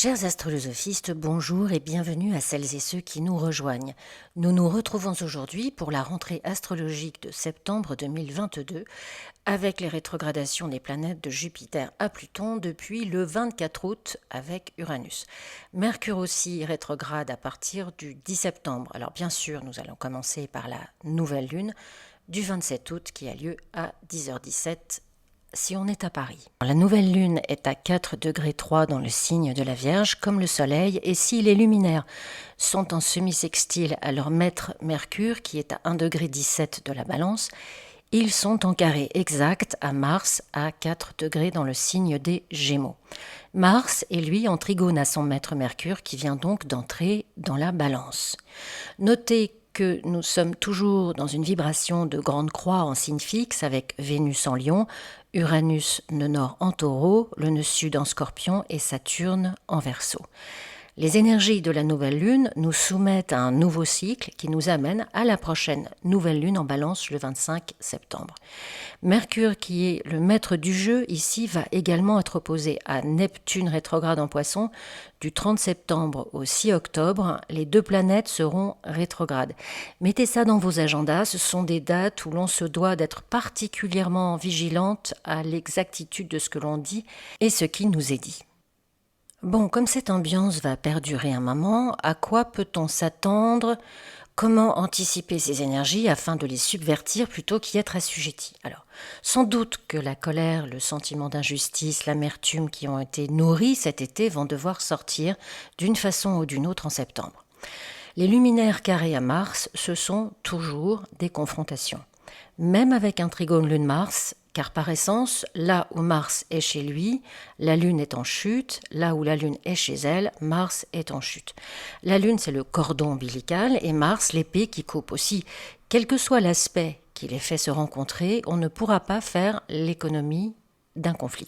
Chers astrolosophistes, bonjour et bienvenue à celles et ceux qui nous rejoignent. Nous nous retrouvons aujourd'hui pour la rentrée astrologique de septembre 2022 avec les rétrogradations des planètes de Jupiter à Pluton depuis le 24 août avec Uranus. Mercure aussi rétrograde à partir du 10 septembre. Alors bien sûr, nous allons commencer par la nouvelle lune du 27 août qui a lieu à 10h17 si on est à Paris. La nouvelle lune est à 4 degrés 3 dans le signe de la Vierge, comme le Soleil, et si les luminaires sont en semi-sextile à leur maître Mercure, qui est à 1 degré 17 de la Balance, ils sont en carré exact à Mars à 4 degrés dans le signe des Gémeaux. Mars est lui en trigone à son maître Mercure, qui vient donc d'entrer dans la Balance. Notez que nous sommes toujours dans une vibration de grande croix en signe fixe avec Vénus en Lion, Uranus nœud nord en Taureau, le nœud sud en Scorpion et Saturne en Verseau. Les énergies de la nouvelle lune nous soumettent à un nouveau cycle qui nous amène à la prochaine nouvelle lune en Balance le 25 septembre. Mercure, qui est le maître du jeu ici, va également être opposé à Neptune rétrograde en Poisson du 30 septembre au 6 octobre. Les deux planètes seront rétrogrades. Mettez ça dans vos agendas, ce sont des dates où l'on se doit d'être particulièrement vigilante à l'exactitude de ce que l'on dit et ce qui nous est dit. Bon, comme cette ambiance va perdurer un moment, à quoi peut-on s'attendre ? Comment anticiper ces énergies afin de les subvertir plutôt qu'y être assujetti ? Alors, sans doute que la colère, le sentiment d'injustice, l'amertume qui ont été nourris cet été vont devoir sortir d'une façon ou d'une autre en septembre. Les luminaires carrés à Mars, ce sont toujours des confrontations. Même avec un trigone Lune-Mars, car par essence, là où Mars est chez lui, la Lune est en chute, là où la Lune est chez elle, Mars est en chute. La Lune, c'est le cordon ombilical, et Mars, l'épée qui coupe aussi. Quel que soit l'aspect qui les fait se rencontrer, on ne pourra pas faire l'économie d'un conflit.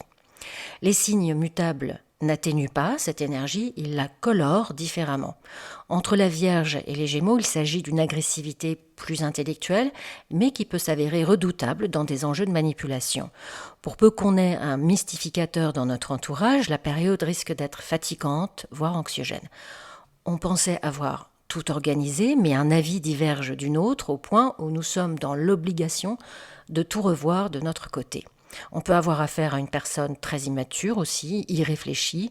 Les signes mutables n'atténuent pas cette énergie, ils la colorent différemment. Entre la Vierge et les Gémeaux, il s'agit d'une agressivité plus intellectuelle, mais qui peut s'avérer redoutable dans des enjeux de manipulation. Pour peu qu'on ait un mystificateur dans notre entourage, la période risque d'être fatigante, voire anxiogène. On pensait avoir tout organisé, mais un avis diverge d'une autre au point où nous sommes dans l'obligation de tout revoir de notre côté. On peut avoir affaire à une personne très immature aussi, irréfléchie,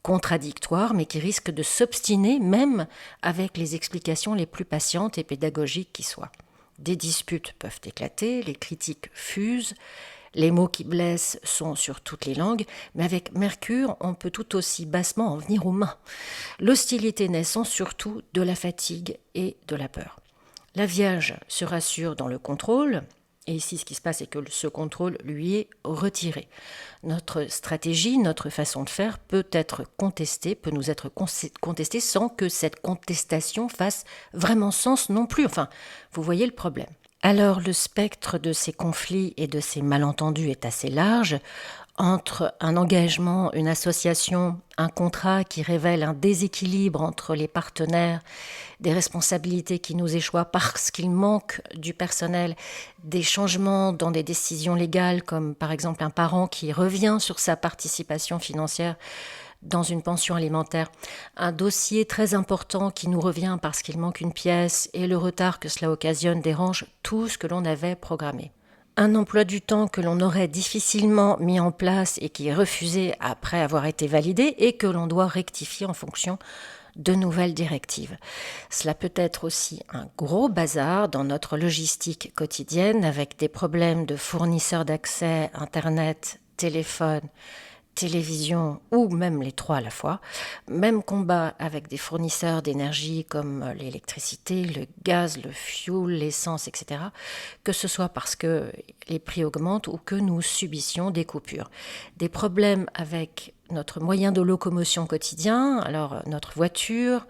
contradictoire, mais qui risque de s'obstiner même avec les explications les plus patientes et pédagogiques qui soient. Des disputes peuvent éclater, les critiques fusent, les mots qui blessent sont sur toutes les langues, mais avec Mercure, on peut tout aussi bassement en venir aux mains. L'hostilité naissant surtout de la fatigue et de la peur. La Vierge se rassure dans le contrôle. Et ici, ce qui se passe, c'est que ce contrôle lui est retiré. Notre stratégie, notre façon de faire peut être contestée, peut nous être contestée sans que cette contestation fasse vraiment sens non plus. Enfin, vous voyez le problème. Alors, le spectre de ces conflits et de ces malentendus est assez large. Entre un engagement, une association, un contrat qui révèle un déséquilibre entre les partenaires, des responsabilités qui nous échouent parce qu'il manque du personnel, des changements dans des décisions légales comme par exemple un parent qui revient sur sa participation financière dans une pension alimentaire, un dossier très important qui nous revient parce qu'il manque une pièce et le retard que cela occasionne dérange tout ce que l'on avait programmé. Un emploi du temps que l'on aurait difficilement mis en place et qui est refusé après avoir été validé et que l'on doit rectifier en fonction de nouvelles directives. Cela peut être aussi un gros bazar dans notre logistique quotidienne avec des problèmes de fournisseurs d'accès, Internet, téléphone, télévision ou même les trois à la fois. Même combat avec des fournisseurs d'énergie comme l'électricité, le gaz, le fioul, l'essence, etc. Que ce soit parce que les prix augmentent ou que nous subissions des coupures. Des problèmes avec notre moyen de locomotion quotidien, alors notre voiture,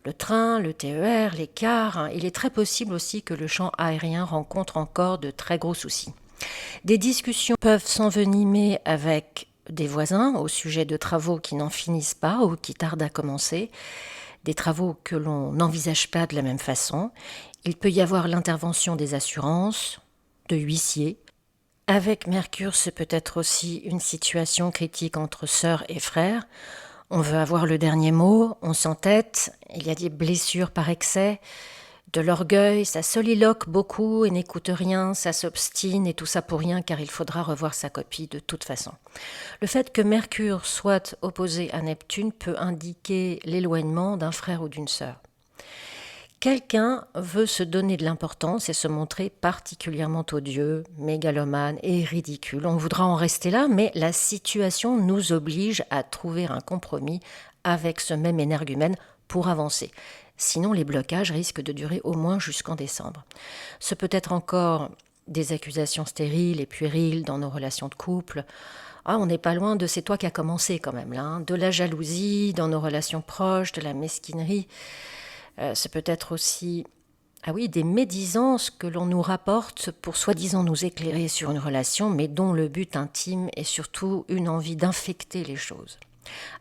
le train, le TER, les cars. Il est très possible aussi que le champ aérien rencontre encore de très gros soucis. Des discussions peuvent s'envenimer avec des voisins au sujet de travaux qui n'en finissent pas ou qui tardent à commencer, des travaux que l'on n'envisage pas de la même façon. Il peut y avoir l'intervention des assurances, de huissiers. Avec Mercure, c'est peut-être aussi une situation critique entre sœurs et frères, On veut avoir le dernier mot, on s'entête, il y a des blessures par excès, de l'orgueil, ça soliloque beaucoup et n'écoute rien, ça s'obstine et tout ça pour rien car il faudra revoir sa copie de toute façon. Le fait que Mercure soit opposé à Neptune peut indiquer l'éloignement d'un frère ou d'une sœur. Quelqu'un veut se donner de l'importance et se montrer particulièrement odieux, mégalomane et ridicule. On voudra en rester là, mais la situation nous oblige à trouver un compromis avec ce même énergumène pour avancer. Sinon, les blocages risquent de durer au moins jusqu'en décembre. Ce peut être encore des accusations stériles et puériles dans nos relations de couple. Ah, on n'est pas loin de c'est toi qui as commencé quand même là, hein. De la jalousie dans nos relations proches, de la mesquinerie. C'est peut-être aussi des médisances que l'on nous rapporte pour soi-disant nous éclairer sur une relation, mais dont le but intime est surtout une envie d'infecter les choses.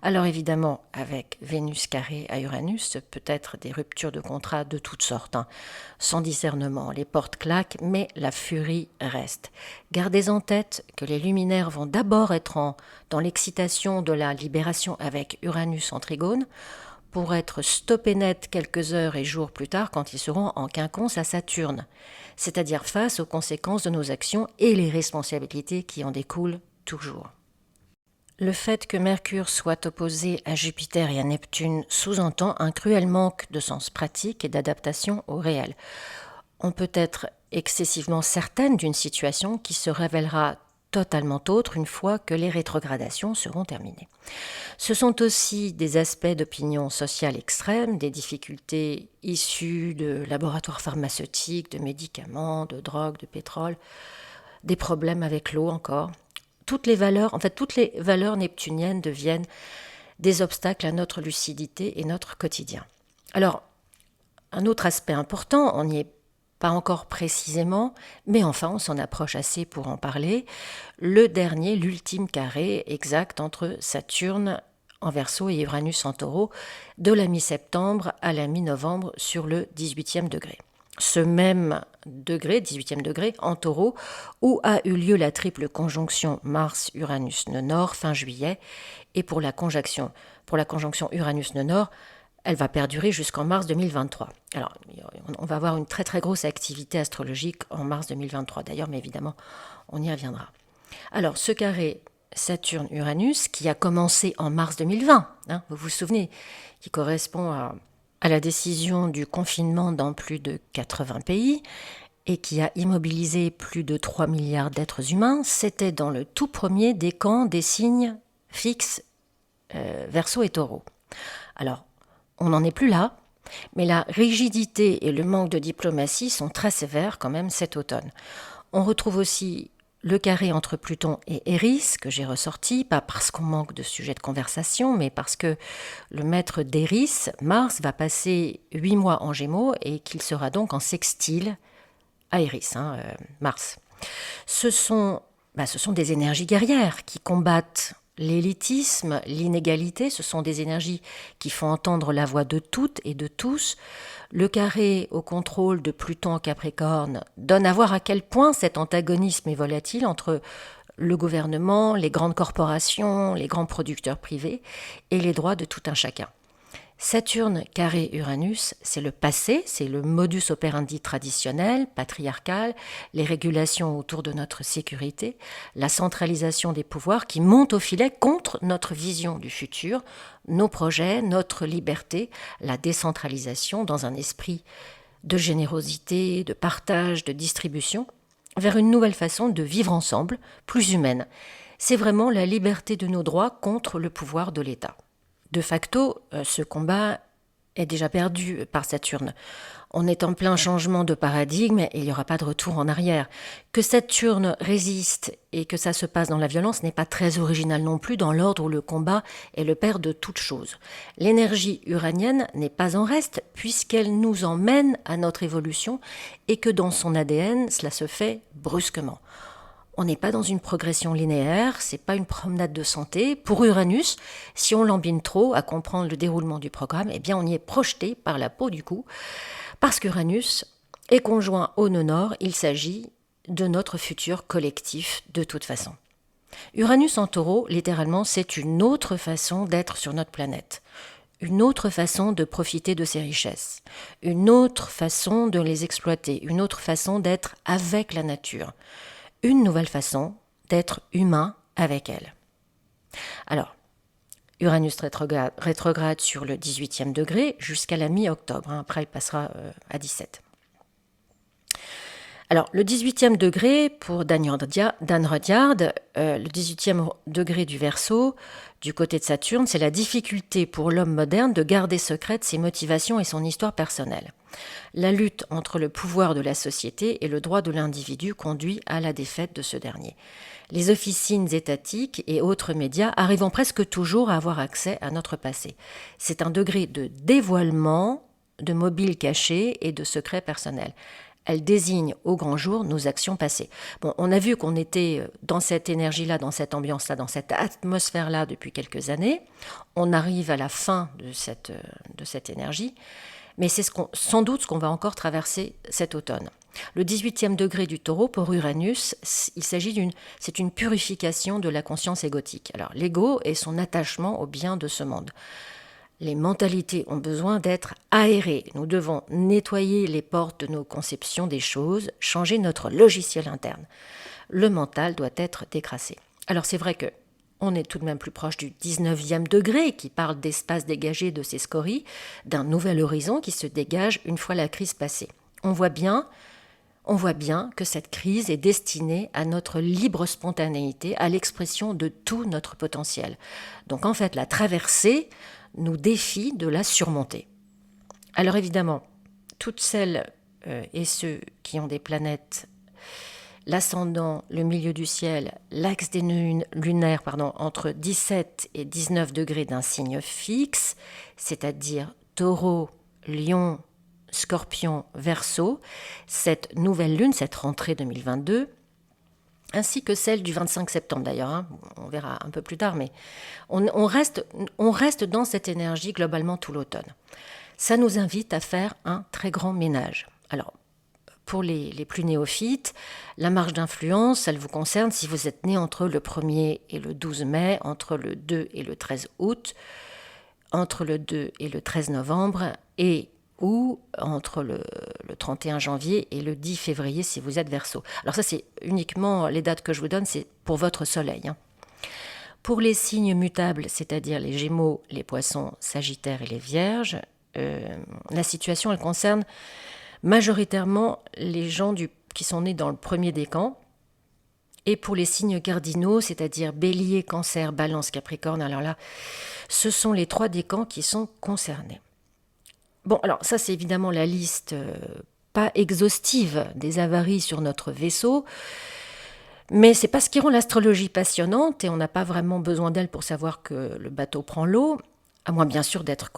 Alors évidemment, avec Vénus carré à Uranus, peut-être des ruptures de contrat de toutes sortes, hein. Sans discernement, les portes claquent, mais la furie reste. Gardez en tête que les luminaires vont d'abord être dans l'excitation de la libération avec Uranus en trigone, pour être stoppés net quelques heures et jours plus tard quand ils seront en quinconce à Saturne, c'est-à-dire face aux conséquences de nos actions et les responsabilités qui en découlent toujours. Le fait que Mercure soit opposé à Jupiter et à Neptune sous-entend un cruel manque de sens pratique et d'adaptation au réel. On peut être excessivement certaine d'une situation qui se révélera totalement autre une fois que les rétrogradations seront terminées. Ce sont aussi des aspects d'opinion sociale extrême, des difficultés issues de laboratoires pharmaceutiques, de médicaments, de drogues, de pétrole, des problèmes avec l'eau encore. Toutes les valeurs neptuniennes deviennent des obstacles à notre lucidité et notre quotidien. Alors, un autre aspect important, on n'y est pas encore précisément, mais enfin on s'en approche assez pour en parler. L'ultime carré exact entre Saturne en Verseau et Uranus en Taureau, de la mi-septembre à la mi-novembre sur le 18e degré. Ce même degré, 18e degré, en Taureau, où a eu lieu la triple conjonction Mars-Uranus-Nœud-Nord fin juillet, et pour la conjonction Uranus-Nœud-Nord, elle va perdurer jusqu'en mars 2023. Alors, on va avoir une très très grosse activité astrologique en mars 2023 d'ailleurs, mais évidemment, on y reviendra. Alors, ce carré Saturne-Uranus, qui a commencé en mars 2020, hein, vous vous souvenez, qui correspond à la décision du confinement dans plus de 80 pays et qui a immobilisé plus de 3 milliards d'êtres humains, c'était dans le tout premier décan des signes fixes Verseau et Taureau. Alors, on n'en est plus là, mais la rigidité et le manque de diplomatie sont très sévères quand même cet automne. On retrouve aussi le carré entre Pluton et Éris, que j'ai ressorti, pas parce qu'on manque de sujets de conversation, mais parce que le maître d'Éris, Mars, va passer 8 mois en Gémeaux et qu'il sera donc en sextile à Éris, Mars. Ce sont des énergies guerrières qui combattent l'élitisme, l'inégalité, ce sont des énergies qui font entendre la voix de toutes et de tous. Le carré au contrôle de Pluton en Capricorne donne à voir à quel point cet antagonisme est volatile entre le gouvernement, les grandes corporations, les grands producteurs privés et les droits de tout un chacun. Saturne carré Uranus, c'est le passé, c'est le modus operandi traditionnel, patriarcal, les régulations autour de notre sécurité, la centralisation des pouvoirs qui montent au filet contre notre vision du futur, nos projets, notre liberté, la décentralisation dans un esprit de générosité, de partage, de distribution, vers une nouvelle façon de vivre ensemble, plus humaine. C'est vraiment la liberté de nos droits contre le pouvoir de l'État. De facto, ce combat est déjà perdu par Saturne. On est en plein changement de paradigme et il n'y aura pas de retour en arrière. Que Saturne résiste et que ça se passe dans la violence n'est pas très original non plus dans l'ordre où le combat est le père de toute chose. L'énergie uranienne n'est pas en reste puisqu'elle nous emmène à notre évolution et que dans son ADN, cela se fait brusquement. On n'est pas dans une progression linéaire, c'est pas une promenade de santé. Pour Uranus, si on l'embine trop à comprendre le déroulement du programme, eh bien on y est projeté par la peau du cou. Parce qu'Uranus est conjoint au nœud nord, il s'agit de notre futur collectif de toute façon. Uranus en taureau, littéralement, c'est une autre façon d'être sur notre planète. Une autre façon de profiter de ses richesses. Une autre façon de les exploiter. Une autre façon d'être avec la nature. Une nouvelle façon d'être humain avec elle. Alors, Uranus rétrograde sur le 18e degré jusqu'à la mi-octobre. Après, il passera à 17. Alors, le 18e degré, pour Dan Rudyard, le 18e degré du Verseau, du côté de Saturne, c'est la difficulté pour l'homme moderne de garder secrètes ses motivations et son histoire personnelle. La lutte entre le pouvoir de la société et le droit de l'individu conduit à la défaite de ce dernier. Les officines étatiques et autres médias arrivent presque toujours à avoir accès à notre passé. C'est un degré de dévoilement, de mobiles cachés et de secrets personnels. Elle désigne au grand jour nos actions passées. Bon, on a vu qu'on était dans cette énergie-là, dans cette ambiance-là, dans cette atmosphère-là depuis quelques années. On arrive à la fin de cette énergie, mais c'est sans doute ce qu'on va encore traverser cet automne. Le 18e degré du taureau, pour Uranus, c'est une purification de la conscience égotique. Alors, l'ego est son attachement au bien de ce monde. Les mentalités ont besoin d'être aérées. Nous devons nettoyer les portes de nos conceptions des choses, changer notre logiciel interne. Le mental doit être décrassé. Alors c'est vrai qu'on est tout de même plus proche du 19e degré qui parle d'espace dégagé de ses scories, d'un nouvel horizon qui se dégage une fois la crise passée. On voit bien que cette crise est destinée à notre libre spontanéité, à l'expression de tout notre potentiel. Donc en fait, la traversée nous défie de la surmonter. Alors évidemment, toutes celles et ceux qui ont des planètes, l'ascendant, le milieu du ciel, l'axe des nœuds lunaires, entre 17 et 19 degrés d'un signe fixe, c'est-à-dire Taureau, Lion, Scorpion, Verseau, cette nouvelle lune, cette rentrée 2022, ainsi que celle du 25 septembre d'ailleurs, on verra un peu plus tard, mais on reste dans cette énergie globalement tout l'automne. Ça nous invite à faire un très grand ménage. Alors, pour les plus néophytes, la marge d'influence, elle vous concerne si vous êtes né entre le 1er et le 12 mai, entre le 2 et le 13 août, entre le 2 et le 13 novembre, ou entre le 31 janvier et le 10 février si vous êtes Verseau. Alors ça, c'est uniquement les dates que je vous donne, c'est pour votre soleil. Pour les signes mutables, c'est-à-dire les Gémeaux, les Poissons, Sagittaires et les Vierges, la situation, elle concerne majoritairement les gens qui sont nés dans le premier décan. Et pour les signes cardinaux, c'est-à-dire Bélier, Cancer, Balance, Capricorne, alors là, ce sont les 3 décans qui sont concernés. Bon, alors ça c'est évidemment la liste pas exhaustive des avaries sur notre vaisseau, mais c'est pas ce qui rend l'astrologie passionnante et on n'a pas vraiment besoin d'elle pour savoir que le bateau prend l'eau, à moins bien sûr d'être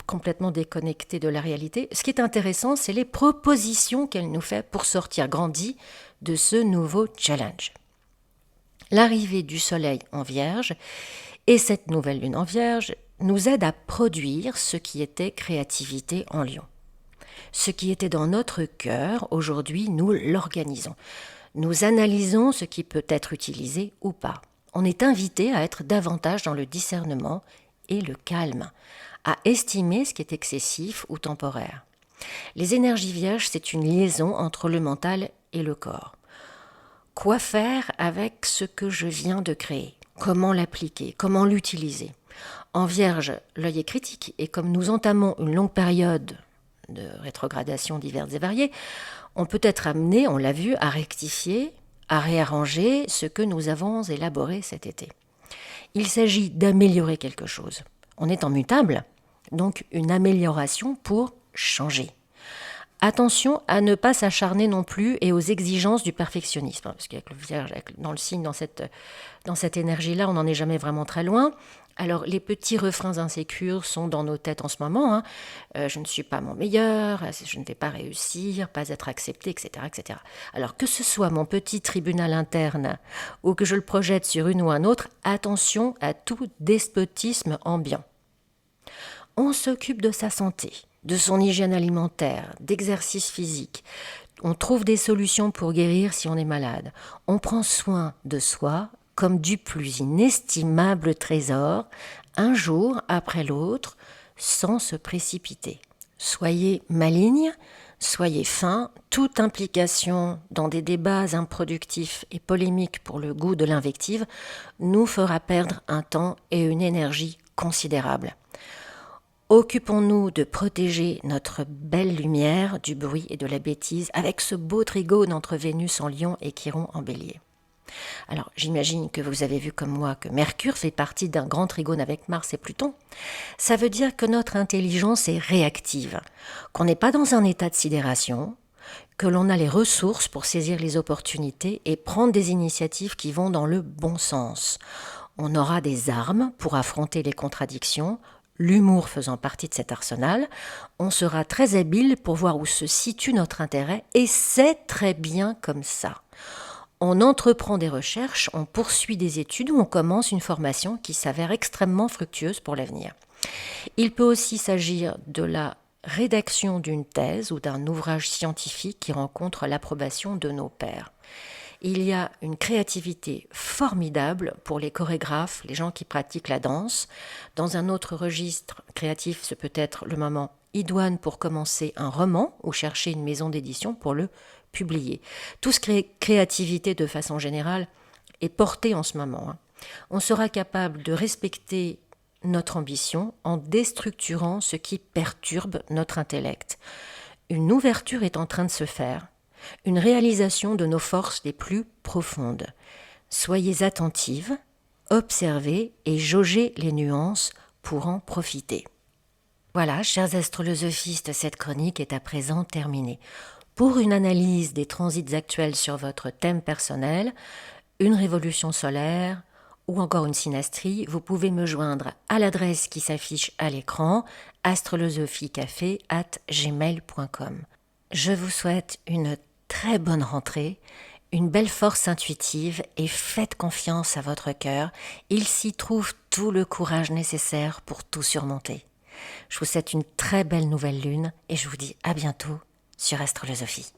complètement déconnecté de la réalité. Ce qui est intéressant, c'est les propositions qu'elle nous fait pour sortir grandi de ce nouveau challenge. L'arrivée du soleil en Vierge et cette nouvelle lune en Vierge nous aide à produire ce qui était créativité en Lion. Ce qui était dans notre cœur, aujourd'hui, nous l'organisons. Nous analysons ce qui peut être utilisé ou pas. On est invité à être davantage dans le discernement et le calme, à estimer ce qui est excessif ou temporaire. Les énergies vierges, c'est une liaison entre le mental et le corps. Quoi faire avec ce que je viens de créer ? Comment l'appliquer ? Comment l'utiliser ? En Vierge, l'œil est critique et comme nous entamons une longue période de rétrogradation diverses et variées, on peut être amené, on l'a vu, à rectifier, à réarranger ce que nous avons élaboré cet été. Il s'agit d'améliorer quelque chose. On est en mutable, donc une amélioration pour changer. Attention à ne pas s'acharner non plus et aux exigences du perfectionnisme, parce qu'avec le Vierge, dans le signe, dans cette énergie-là, on n'en est jamais vraiment très loin. Alors, les petits refrains insécures sont dans nos têtes en ce moment. Je ne suis pas mon meilleur, je ne vais pas réussir, pas être accepté, etc., etc. Alors, que ce soit mon petit tribunal interne ou que je le projette sur une ou un autre, attention à tout despotisme ambiant. On s'occupe de sa santé, de son hygiène alimentaire, d'exercice physique. On trouve des solutions pour guérir si on est malade. On prend soin de soi comme du plus inestimable trésor, un jour après l'autre, sans se précipiter. Soyez maligne, soyez fin, toute implication dans des débats improductifs et polémiques pour le goût de l'invective nous fera perdre un temps et une énergie considérables. Occupons-nous de protéger notre belle lumière du bruit et de la bêtise avec ce beau trigone entre Vénus en Lion et Chiron en Bélier. Alors, j'imagine que vous avez vu comme moi que Mercure fait partie d'un grand trigone avec Mars et Pluton. Ça veut dire que notre intelligence est réactive, qu'on n'est pas dans un état de sidération, que l'on a les ressources pour saisir les opportunités et prendre des initiatives qui vont dans le bon sens. On aura des armes pour affronter les contradictions, l'humour faisant partie de cet arsenal. On sera très habile pour voir où se situe notre intérêt et c'est très bien comme ça. On entreprend des recherches, on poursuit des études ou on commence une formation qui s'avère extrêmement fructueuse pour l'avenir. Il peut aussi s'agir de la rédaction d'une thèse ou d'un ouvrage scientifique qui rencontre l'approbation de nos pairs. Il y a une créativité formidable pour les chorégraphes, les gens qui pratiquent la danse. Dans un autre registre créatif, ce peut être le moment idoine pour commencer un roman ou chercher une maison d'édition pour le publier. Tout ce qui est créativité de façon générale est porté en ce moment. On sera capable de respecter notre ambition en déstructurant ce qui perturbe notre intellect. Une ouverture est en train de se faire, une réalisation de nos forces les plus profondes. Soyez attentives, observez et jaugez les nuances pour en profiter. Voilà, chers astrolosophistes, cette chronique est à présent terminée. Pour une analyse des transits actuels sur votre thème personnel, une révolution solaire ou encore une synastrie, vous pouvez me joindre à l'adresse qui s'affiche à l'écran astrolosophicafé@gmail.com. Je vous souhaite une très bonne rentrée, une belle force intuitive et faites confiance à votre cœur. Il s'y trouve tout le courage nécessaire pour tout surmonter. Je vous souhaite une très belle nouvelle lune et je vous dis à bientôt sur Astrolosophie.